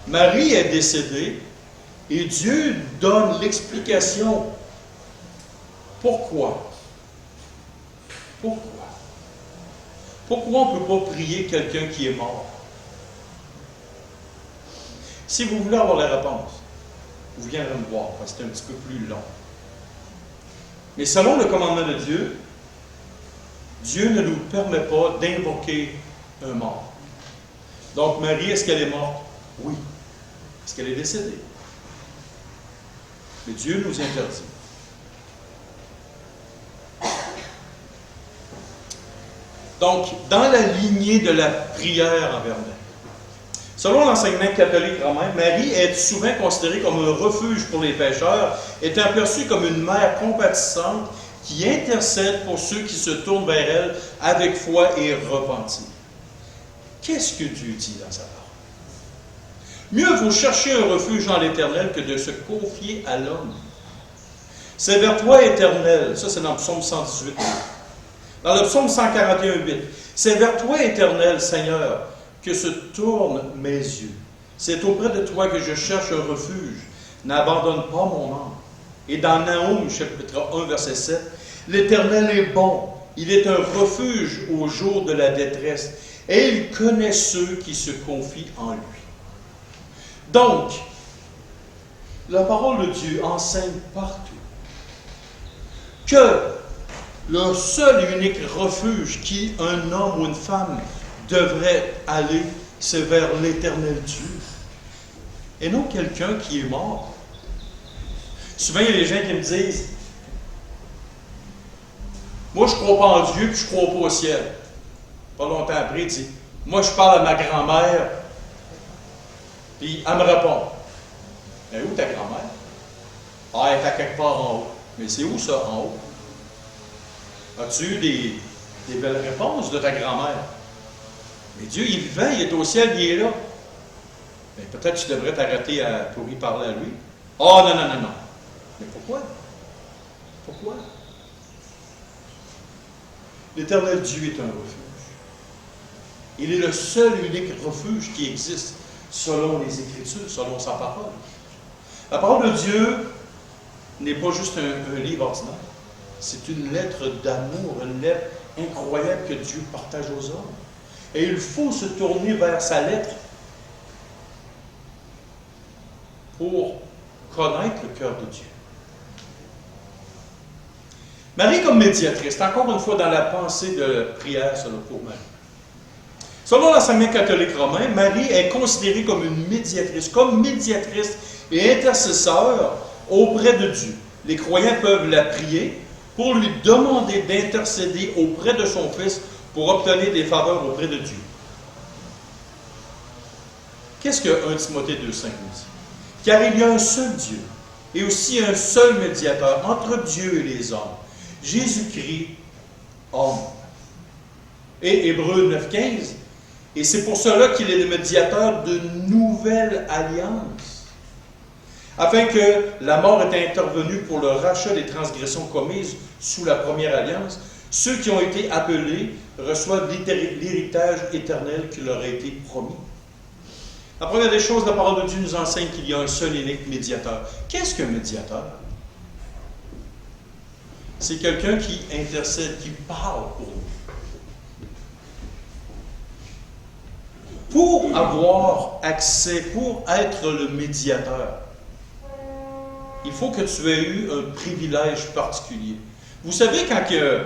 Marie est décédée et Dieu donne l'explication. Pourquoi? Pourquoi? Pourquoi on ne peut pas prier quelqu'un qui est mort? Si vous voulez avoir la réponse, vous viendrez me voir, parce que c'est un petit peu plus long. Mais selon le commandement de Dieu, Dieu ne nous permet pas d'invoquer un mort. Donc, Marie, est-ce qu'elle est morte? Oui. Est-ce qu'elle est décédée? Mais Dieu nous interdit. Donc, dans la lignée de la prière envers Marie, selon l'enseignement catholique romain, Marie est souvent considérée comme un refuge pour les pécheurs, étant perçue comme une mère compatissante qui intercède pour ceux qui se tournent vers elle avec foi et repentir. Qu'est-ce que Dieu dit dans sa parole? Mieux vaut chercher un refuge en l'Éternel que de se confier à l'homme. C'est vers toi, Éternel, ça c'est dans le psaume 118. Dans le psaume 141:8, c'est vers toi, Éternel, Seigneur, que se tournent mes yeux. C'est auprès de toi que je cherche un refuge. N'abandonne pas mon âme. Et dans Nahum, chapitre 1, verset 7, l'Éternel est bon. Il est un refuge au jour de la détresse. Et il connaît ceux qui se confient en lui. Donc, la parole de Dieu enseigne partout que le seul et unique refuge qu'un homme ou une femme devrait aller, c'est vers l'Éternel Dieu. Et non quelqu'un qui est mort. Souvent, il y a des gens qui me disent, moi, je ne crois pas en Dieu, puis je ne crois pas au ciel. Pas longtemps après, il dit, moi, je parle à ma grand-mère, puis elle me répond, mais où ta grand-mère? Ah, elle est à quelque part en haut. Mais c'est où ça, en haut? As-tu eu des belles réponses de ta grand-mère? Mais Dieu, il est vivant, il est au ciel, il est là. Mais peut-être tu devrais t'arrêter pour y parler à lui. Ah, non, non, non, non. Mais pourquoi? Pourquoi? L'Éternel Dieu est un refuge. Il est le seul et unique refuge qui existe selon les Écritures, selon sa parole. La parole de Dieu n'est pas juste un livre ordinaire. C'est une lettre d'amour, une lettre incroyable que Dieu partage aux hommes. Et il faut se tourner vers sa lettre pour connaître le cœur de Dieu. Marie comme médiatrice, c'est encore une fois dans la pensée de prière pour Marie. Selon l'enseignement catholique romain, Marie est considérée comme une médiatrice, et intercesseur auprès de Dieu. Les croyants peuvent la prier pour lui demander d'intercéder auprès de son Fils pour obtenir des faveurs auprès de Dieu. Qu'est-ce que 1 Timothée 2,5 nous dit? Car il y a un seul Dieu et aussi un seul médiateur entre Dieu et les hommes, Jésus-Christ, homme. Et Hébreux 9,15, et c'est pour cela qu'il est le médiateur de nouvelle alliance, afin que la mort ait intervenu pour le rachat des transgressions commises sous la première alliance, ceux qui ont été appelés reçoivent l'héritage éternel qui leur a été promis. La première des choses, la parole de Dieu nous enseigne qu'il y a un seul et unique médiateur. Qu'est-ce qu'un médiateur? C'est quelqu'un qui intercède, qui parle pour nous. Pour avoir accès, pour être le médiateur, il faut que tu aies eu un privilège particulier. Vous savez, quand il y a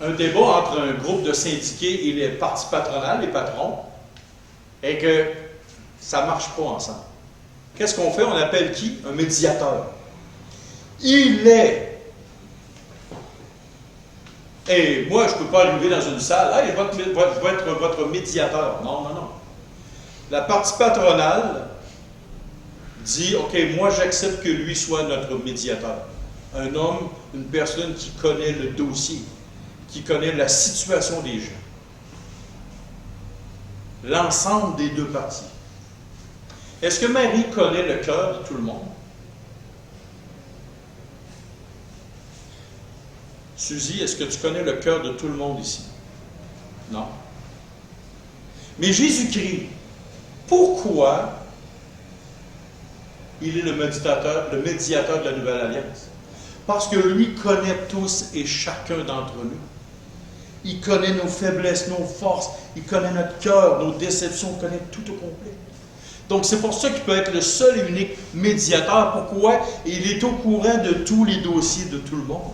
un débat entre un groupe de syndiqués et les partis patronales, les patrons, et que ça ne marche pas ensemble, qu'est-ce qu'on fait? On appelle qui? Un médiateur. Il est. Et moi, je ne peux pas arriver dans une salle, je vais être votre médiateur. Non, non, non. La partie patronale dit, OK, moi j'accepte que lui soit notre médiateur. Un homme, une personne qui connaît le dossier, qui connaît la situation des gens. L'ensemble des deux parties. Est-ce que Marie connaît le cœur de tout le monde? Suzy, est-ce que tu connais le cœur de tout le monde ici? Non. Mais Jésus-Christ, pourquoi il est le médiateur de la Nouvelle Alliance? Parce que lui connaît tous et chacun d'entre nous. Il connaît nos faiblesses, nos forces, il connaît notre cœur, nos déceptions, il connaît tout au complet. Donc c'est pour ça qu'il peut être le seul et unique médiateur. Pourquoi? Il est au courant de tous les dossiers de tout le monde.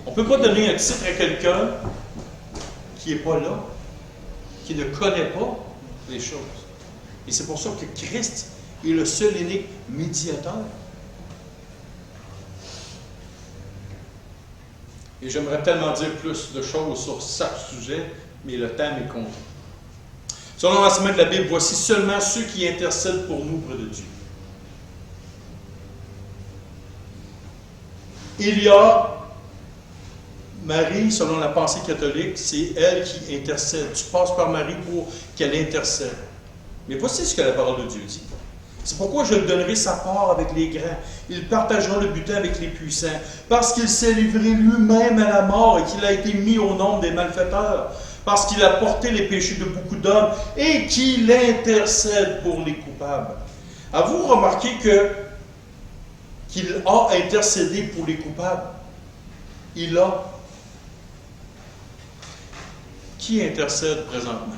On ne peut pas donner un titre à quelqu'un qui n'est pas là, qui ne connaît pas les choses. Et c'est pour ça que Christ est le seul et unique médiateur. Et j'aimerais tellement dire plus de choses sur chaque sujet, mais le temps est compté. Selon l'enseignement de la Bible, voici seulement ceux qui intercèdent pour nous près de Dieu. Il y a Marie, selon la pensée catholique, c'est elle qui intercède. Tu passes par Marie pour qu'elle intercède. Mais voici ce que la parole de Dieu dit. C'est pourquoi je lui donnerai sa part avec les grands. Il partagera le butin avec les puissants, parce qu'il s'est livré lui-même à la mort et qu'il a été mis au nombre des malfaiteurs, parce qu'il a porté les péchés de beaucoup d'hommes et qu'il intercède pour les coupables. Avez-vous remarqué qu'il a intercédé pour les coupables? Il a. Qui intercède présentement?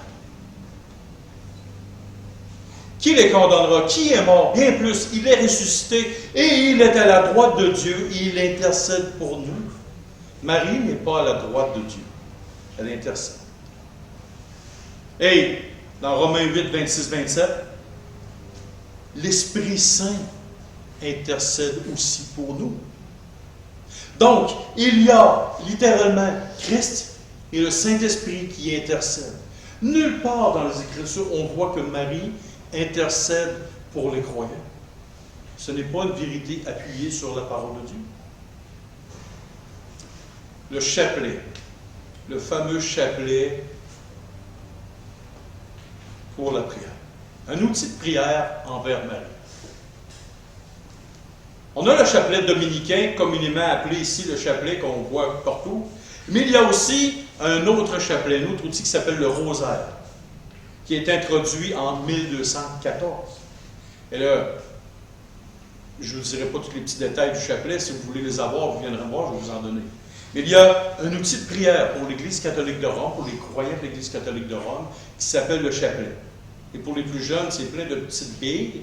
Qui les condamnera? Qui est mort? Bien plus, il est ressuscité et il est à la droite de Dieu et il intercède pour nous. Marie n'est pas à la droite de Dieu. Elle intercède. Et dans Romains 8, 26, 27, l'Esprit Saint intercède aussi pour nous. Donc, il y a littéralement Christ et le Saint-Esprit qui intercèdent. Nulle part dans les Écritures, on voit que Marie intercède pour les croyants. Ce n'est pas une vérité appuyée sur la parole de Dieu. Le chapelet, le fameux chapelet pour la prière. Un outil de prière envers Marie. On a le chapelet dominicain, communément appelé ici le chapelet qu'on voit partout, mais il y a aussi un autre chapelet, un autre outil qui s'appelle le rosaire, qui est introduit en 1214. Et là, je ne vous dirai pas tous les petits détails du chapelet, si vous voulez les avoir, vous viendrez voir, je vais vous en donner. Mais il y a un outil de prière pour l'Église catholique de Rome, pour les croyants de l'Église catholique de Rome, qui s'appelle le chapelet. Et pour les plus jeunes, c'est plein de petites billes.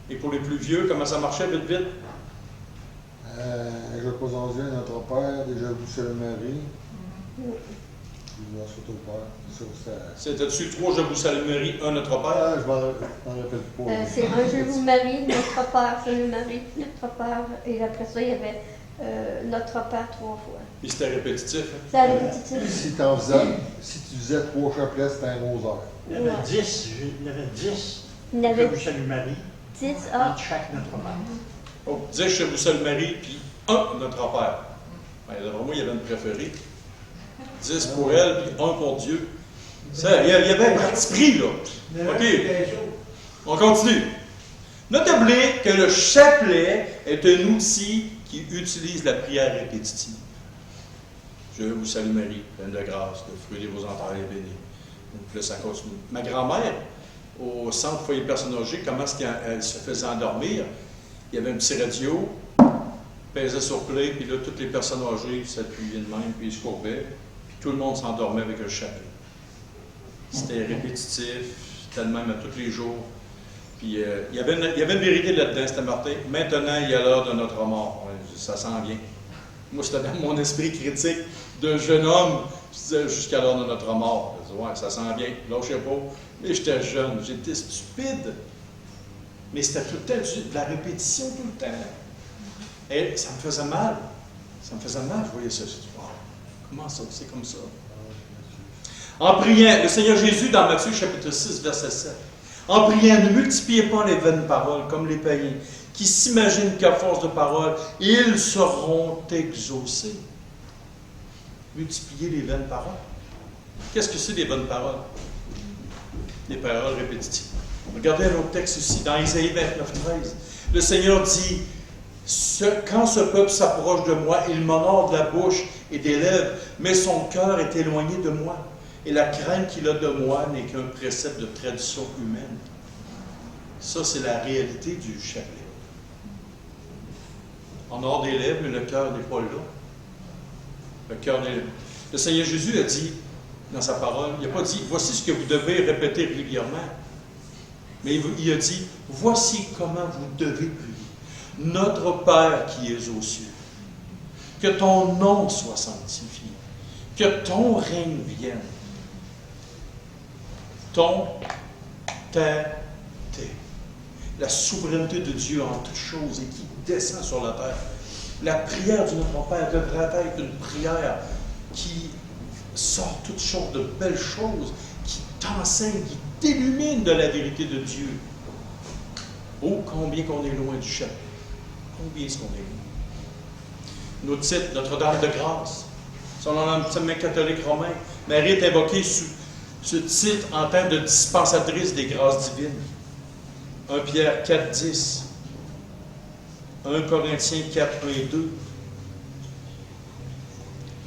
Et pour les plus vieux, comment ça marchait vite, vite? Je pose en Dieu notre Père, déjà vous seul Marie. C'était-tu 3 Je vous salue Marie, 1 Notre Père? Je m'en rappelle pas. C'est un Je vous Marie, Notre Père, Salut Marie, Notre Père. Et après ça, il y avait Notre Père 3 fois. Puis c'était répétitif. Hein? C'est répétitif. Si tu faisais 3 chapelets, c'était un rosaire. Il y avait 10. Il y avait 10. Il y avait Je vous salue Marie. 10 Entre chaque Notre Père. Oh, 10 Je vous salue Marie, puis 1 Notre Père. Ben, d'après moi, il y avait une préférée. 10 pour elle, puis 1 pour Dieu. Ça, il y avait un parti pris, là. OK. On continue. Notez que le chapelet est un outil qui utilise la prière répétitive. Je vous salue Marie, pleine de grâce, le fruit de vos entrailles est béni. Puis là, ça continue. Ma grand-mère, au centre foyer personnes âgées, comment est-ce qu'elle se faisait endormir? Il y avait un petit radio, pesait sur play, puis là, toutes les personnes âgées s'appuyaient de même, puis ils se courbaient, puis tout le monde s'endormait avec un chapelet. C'était répétitif, c'était le même à tous les jours. Puis il y avait une vérité là-dedans, c'était Martin. Maintenant, il y a l'heure de notre mort. Ouais, ça sent bien. Moi, c'était dans mon esprit critique de jeune homme, je disais jusqu'à l'heure de notre mort. Je disais, ouais, ça sent bien, lâchez pas. Mais j'étais jeune, j'étais stupide. Mais c'était tout le temps de la répétition, tout le temps. Et ça me faisait mal. Ça me faisait mal, je voyais ça. Je dis, wow, comment ça, c'est comme ça? En priant, le Seigneur Jésus, dans Matthieu chapitre 6, verset 7, en priant, ne multipliez pas les vaines paroles comme les païens, qui s'imaginent qu'à force de paroles, ils seront exaucés. Multiplier les vaines paroles. Qu'est-ce que c'est des vaines paroles? Des paroles répétitives. Regardez un autre texte ici, dans Isaïe 29, 13. Le Seigneur dit, quand ce peuple s'approche de moi, il m'honore de la bouche et des lèvres, mais son cœur est éloigné de moi. Et la crainte qu'il a de moi n'est qu'un précepte de tradition humaine. Ça, c'est la réalité du chapelet. En hors des lèvres, mais le cœur n'est pas là. Le cœur n'est... Le Seigneur Jésus a dit, dans sa parole, il n'a pas dit, voici ce que vous devez répéter régulièrement. Mais il a dit, voici comment vous devez prier. Notre Père qui es aux cieux, que ton nom soit sanctifié, que ton règne vienne. Ton, ta, tes. La souveraineté de Dieu en toutes choses et qui descend sur la terre. La prière de notre Père devrait être une prière qui sort toutes sortes de belles choses, qui t'enseigne, qui t'illumine de la vérité de Dieu. Oh, combien qu'on est loin du chapelet. Combien est-ce qu'on est loin? Nos titres, Notre-Dame de grâce. Selon l'enseignement catholique romain, Marie est invoquée sous ce titre en tant que dispensatrice des grâces divines. 1 Pierre 4, 10. 1 Corinthiens 4, 1 et 2.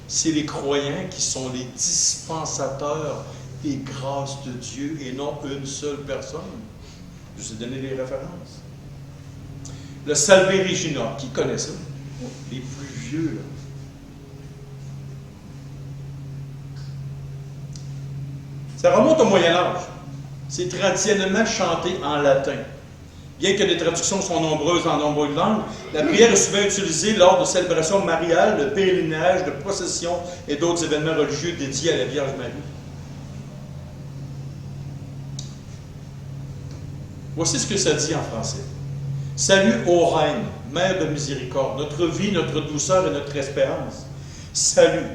C'est les croyants qui sont les dispensateurs des grâces de Dieu et non une seule personne. Je vous ai donné les références. Le Salve Regina, qui connaît ça? Les plus vieux, là. Ça remonte au Moyen Âge. C'est traditionnellement chanté en latin. Bien que les traductions sont nombreuses en nombreuses langues, la prière est souvent utilisée lors de célébrations mariales, de pèlerinage, de processions et d'autres événements religieux dédiés à la Vierge Marie. Voici ce que ça dit en français. Salut ô Reine, Mère de miséricorde, notre vie, notre douceur et notre espérance. Salut,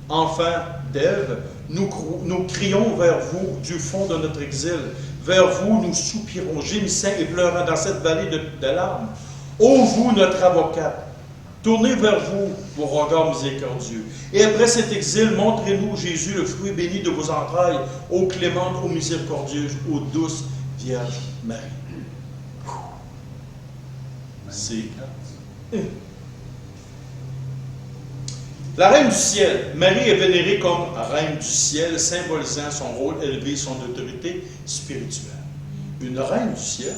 enfant d'Ève, nous crions vers vous du fond de notre exil. Vers vous, nous soupirons, gémissant et pleurant dans cette vallée de larmes. Ô vous, notre avocate, tournez vers vous vos regards miséricordieux. Et après cet exil, montrez-nous, Jésus, le fruit béni de vos entrailles, ô clémente, ô miséricordieuse, ô douce Vierge Marie. C'est... La Reine du Ciel. Marie est vénérée comme Reine du Ciel, symbolisant son rôle élevé, son autorité spirituelle. Une Reine du Ciel.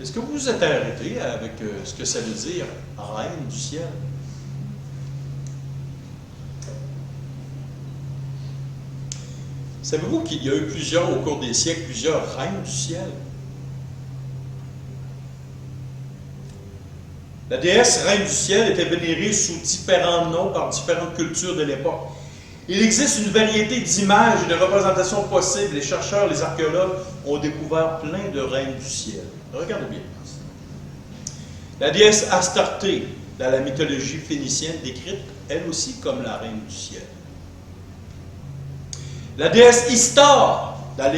Est-ce que vous vous êtes arrêté avec ce que ça veut dire, Reine du Ciel? Savez-vous qu'il y a eu au cours des siècles, plusieurs Reines du Ciel? La déesse Reine du Ciel était vénérée sous différents noms par différentes cultures de l'époque. Il existe une variété d'images et de représentations possibles. Les chercheurs, les archéologues ont découvert plein de Reines du Ciel. Regardez bien. La déesse Astarté, dans la mythologie phénicienne, décrite elle aussi comme la Reine du Ciel. La déesse Istar, dans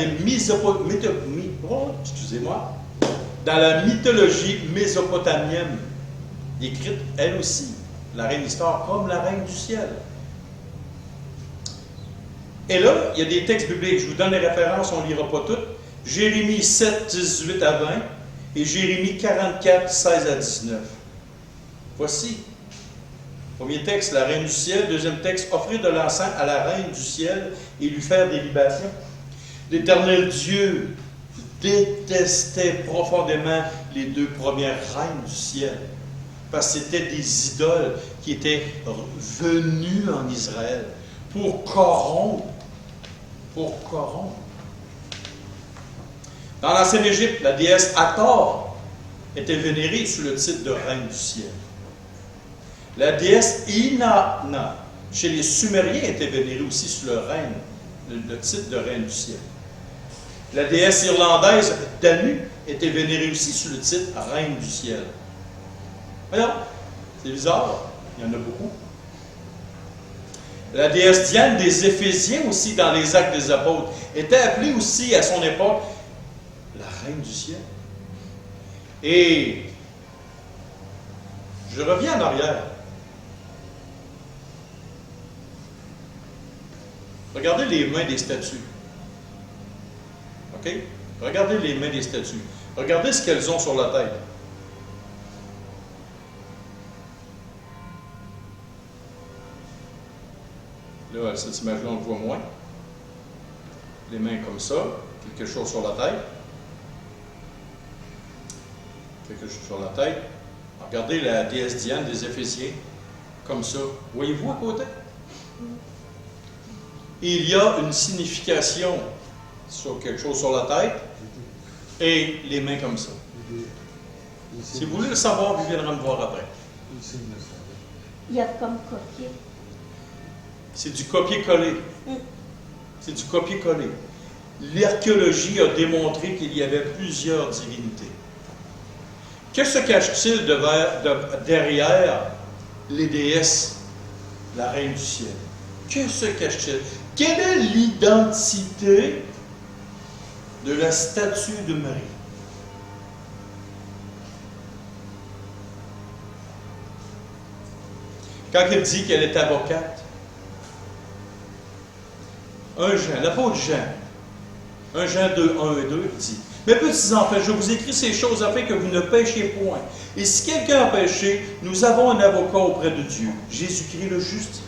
la mythologie mésopotamienne, décrite, elle aussi, la reine Istar, comme la reine du ciel. Et là, il y a des textes bibliques, je vous donne les références, on ne lira pas toutes. Jérémie 7, 18 à 20 et Jérémie 44, 16 à 19. Voici. Premier texte, la reine du ciel. Deuxième texte, offrir de l'encens à la reine du ciel et lui faire des libations. L'Éternel Dieu détestait profondément les deux premières reines du ciel. Parce que c'était des idoles qui étaient venues en Israël pour corrompre. Dans l'ancienne Égypte, la déesse Hathor était vénérée sous le titre de Reine du ciel. La déesse Inanna, chez les Sumériens, était vénérée aussi sous le titre de Reine du ciel. La déesse irlandaise Danu était vénérée aussi sous le titre Reine du ciel. Voyons, c'est bizarre, il y en a beaucoup. La déesse Diane des Éphésiens aussi, dans les Actes des Apôtres, était appelée aussi à son époque la Reine du ciel. Et je reviens en arrière. Regardez les mains des statues. OK? Regardez les mains des statues. Regardez ce qu'elles ont sur la tête. Là, cette image-là, on le voit moins. Les mains comme ça, quelque chose sur la tête. Quelque chose sur la tête. Regardez la déesse Diane des Éphésiens, comme ça. Voyez-vous à côté? Il y a une signification sur quelque chose sur la tête et les mains comme ça. Si vous voulez le savoir, vous viendrez me voir après. Il y a comme copier. C'est du copier-coller. C'est du copier-coller. L'archéologie a démontré qu'il y avait plusieurs divinités. Que se cache-t-il derrière les déesses, la Reine du ciel? Que se cache-t-il? Quelle est l'identité de la statue de Marie? Quand elle dit qu'elle est avocate, l'apôtre Jean, 1 Jean 2, 1 et 2, dit: Mes petits enfants, je vous écris ces choses afin que vous ne péchiez point. Et si quelqu'un a péché, nous avons un avocat auprès de Dieu, Jésus-Christ le juste.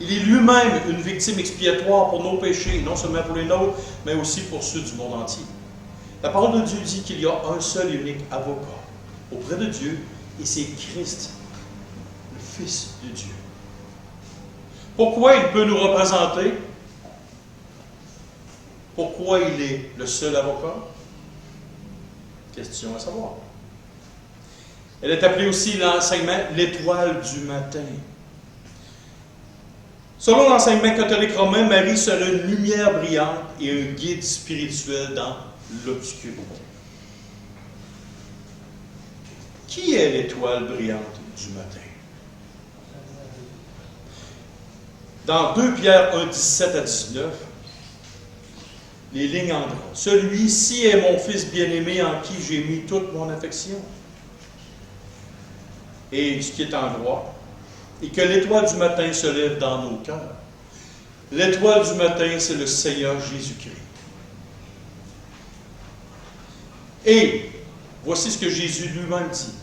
Il est lui-même une victime expiatoire pour nos péchés, non seulement pour les nôtres, mais aussi pour ceux du monde entier. La parole de Dieu dit qu'il y a un seul et unique avocat auprès de Dieu, et c'est Christ, le Fils de Dieu. Pourquoi il peut nous représenter? Pourquoi il est le seul avocat? Question à savoir. Elle est appelée aussi l'enseignement l'étoile du matin. Selon l'enseignement catholique romain, Marie serait une lumière brillante et un guide spirituel dans l'obscurité. Qui est l'étoile brillante du matin? Dans 2 Pierre 1, 17 à 19, les lignes en gras. Celui-ci est mon Fils bien-aimé en qui j'ai mis toute mon affection. Et ce qui est en gras, et que l'étoile du matin se lève dans nos cœurs. L'étoile du matin, c'est le Seigneur Jésus-Christ. Et voici ce que Jésus lui-même dit.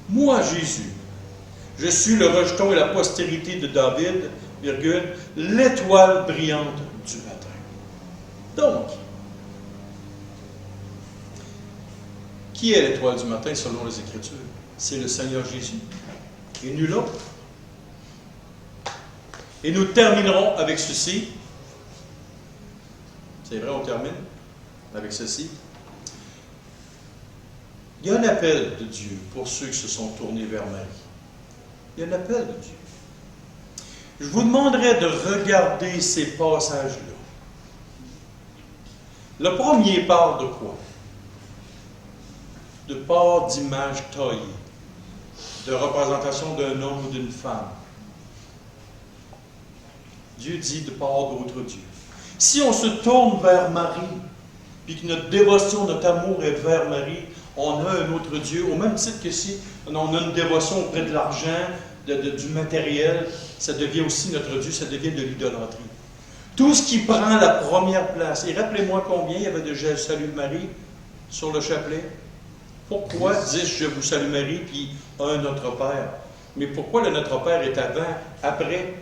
Moi, Jésus, je suis le rejeton et la postérité de David, virgule, l'étoile brillante du matin. Donc, qui est l'étoile du matin selon les Écritures? C'est le Seigneur Jésus et nul autre. Et nous terminerons avec ceci. C'est vrai, on termine avec ceci. Il y a un appel de Dieu pour ceux qui se sont tournés vers Marie. Il y a un appel de Dieu. Je vous demanderai de regarder ces passages-là. Le premier parle de quoi? De part d'images taillées, de représentation d'un homme ou d'une femme. Dieu dit de part d'autres dieux. Si on se tourne vers Marie, puis que notre dévotion, notre amour est vers Marie, on a un autre Dieu, au même titre que si on a une dévotion auprès de l'argent, du matériel, ça devient aussi notre Dieu, ça devient de l'idolâtrie. Tout ce qui prend la première place. Et rappelez-moi combien il y avait de Je salue Marie sur le chapelet. Pourquoi dis-je Je vous salue Marie, puis un Notre Père? Mais pourquoi le Notre Père est avant, après,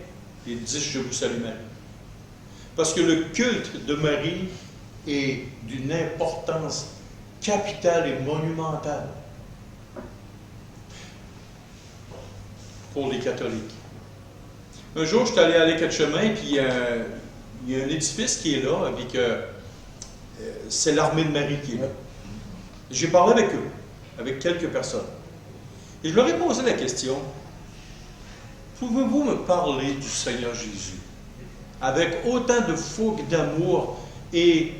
et dis Je vous salue Marie? Parce que le culte de Marie est d'une importance capitale et monumentale pour les catholiques. Un jour, je suis allé à l'Écat-de-Chemin, puis il y a un édifice qui est là, avec c'est l'armée de Marie qui est là. J'ai parlé avec eux, avec quelques personnes. Et je leur ai posé la question, pouvez-vous me parler du Seigneur Jésus avec autant de fougue, d'amour et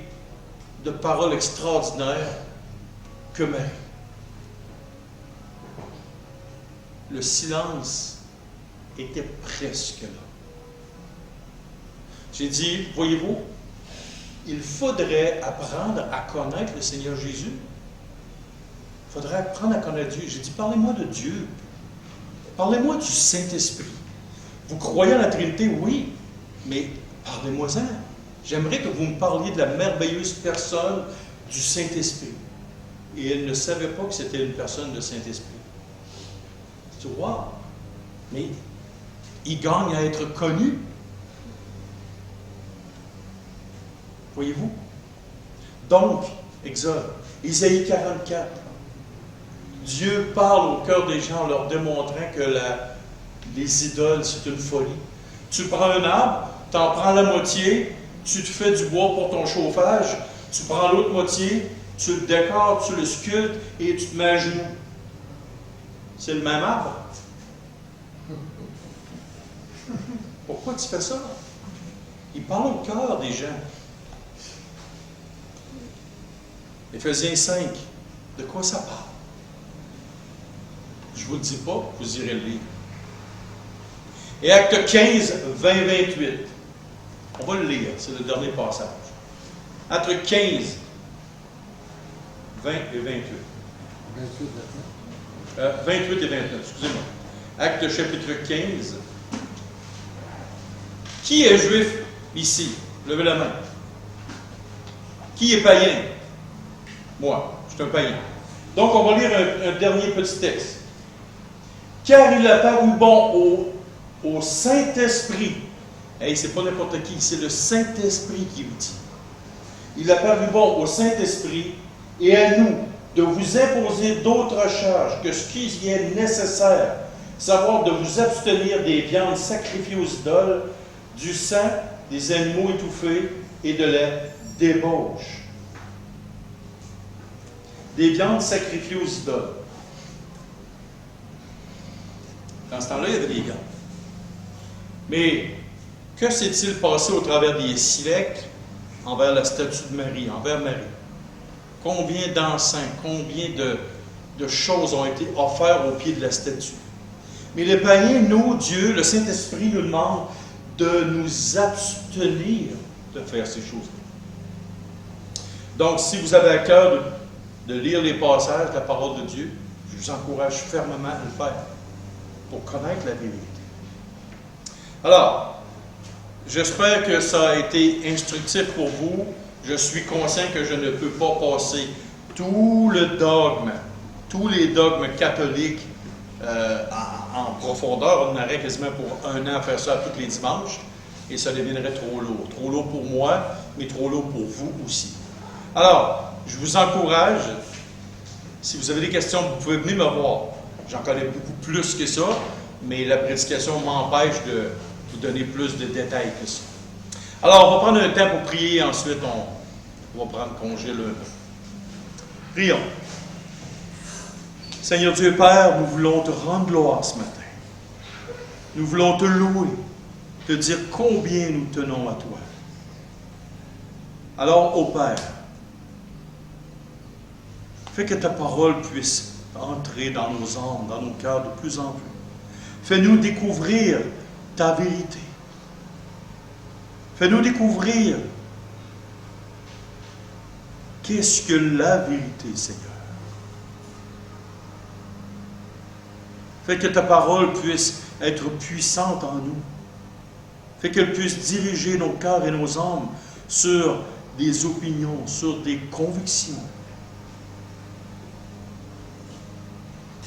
de paroles extraordinaires que Marie? Le silence était presque là. J'ai dit, voyez-vous, il faudrait apprendre à connaître le Seigneur Jésus. Il faudrait apprendre à connaître Dieu. J'ai dit, parlez-moi de Dieu. Parlez-moi du Saint-Esprit. Vous croyez en la Trinité? Oui, mais parlez-moi-en. J'aimerais que vous me parliez de la merveilleuse personne du Saint-Esprit. Et elle ne savait pas que c'était une personne de Saint-Esprit. Tu vois, mais il gagne à être connu. Voyez-vous? Donc, Exode, Isaïe 44, Dieu parle au cœur des gens en leur démontrant que les idoles, c'est une folie. Tu prends un arbre, tu en prends la moitié, tu te fais du bois pour ton chauffage, tu prends l'autre moitié, tu le décores, tu le sculptes et tu te mets à genoux. C'est le même arbre. Pourquoi tu fais ça? Il parle au cœur des gens. Éphésiens 5, de quoi ça parle? Je ne vous le dis pas, vous irez le lire. Et Acte 15, 20, 28. On va le lire, c'est le dernier passage. Acte 15, 20 et 28. 28 et 29, excusez-moi. Acte chapitre 15. Qui est juif ici? Levez la main. Qui est païen? Moi, je suis un païen. Donc, on va lire un dernier petit texte. Car il a paru bon au Saint-Esprit. Hey, c'est pas n'importe qui, c'est le Saint-Esprit qui vous dit. Il a paru bon au Saint-Esprit et à nous de vous imposer d'autres charges que ce qui est nécessaire, savoir de vous abstenir des viandes sacrifiées aux idoles, du sang, des animaux étouffés et de la débauche. Des viandes sacrifiées aux idoles. Dans ce temps-là, il y avait des viandes. Mais que s'est-il passé au travers des siècles envers la statue de Marie, envers Marie? Combien d'encens, combien de choses ont été offertes au pied de la statue? Mais les païens, nous, Dieu, le Saint-Esprit nous demande de nous abstenir de faire ces choses-là. Donc, si vous avez à cœur de lire les passages de la parole de Dieu, je vous encourage fermement à le faire pour connaître la vérité. Alors, j'espère que ça a été instructif pour vous. Je suis conscient que je ne peux pas passer tout le dogme, tous les dogmes catholiques en profondeur. On aurait quasiment pour 1 an à faire ça tous les dimanches et ça deviendrait trop lourd. Trop lourd pour moi, mais trop lourd pour vous aussi. Alors, je vous encourage, si vous avez des questions, vous pouvez venir me voir. J'en connais beaucoup plus que ça, mais la prédication m'empêche de vous donner plus de détails que ça. Alors, on va prendre un temps pour prier, ensuite on va prendre congé là. Prions. Seigneur Dieu Père, nous voulons te rendre gloire ce matin. Nous voulons te louer, te dire combien nous tenons à toi. Alors, ô Père, fais que ta parole puisse entrer dans nos âmes, dans nos cœurs de plus en plus. Fais-nous découvrir ta vérité. Fais-nous découvrir qu'est-ce que la vérité, Seigneur. Fais que ta parole puisse être puissante en nous. Fais qu'elle puisse diriger nos cœurs et nos âmes sur des opinions, sur des convictions.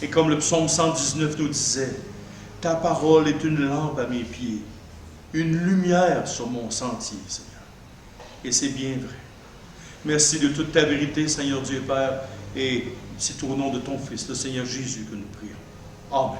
Et comme le psaume 119 nous disait, ta parole est une lampe à mes pieds, une lumière sur mon sentier, Seigneur. Et c'est bien vrai. Merci de toute ta vérité, Seigneur Dieu Père, et c'est au nom de ton Fils, le Seigneur Jésus, que nous prions. Amen.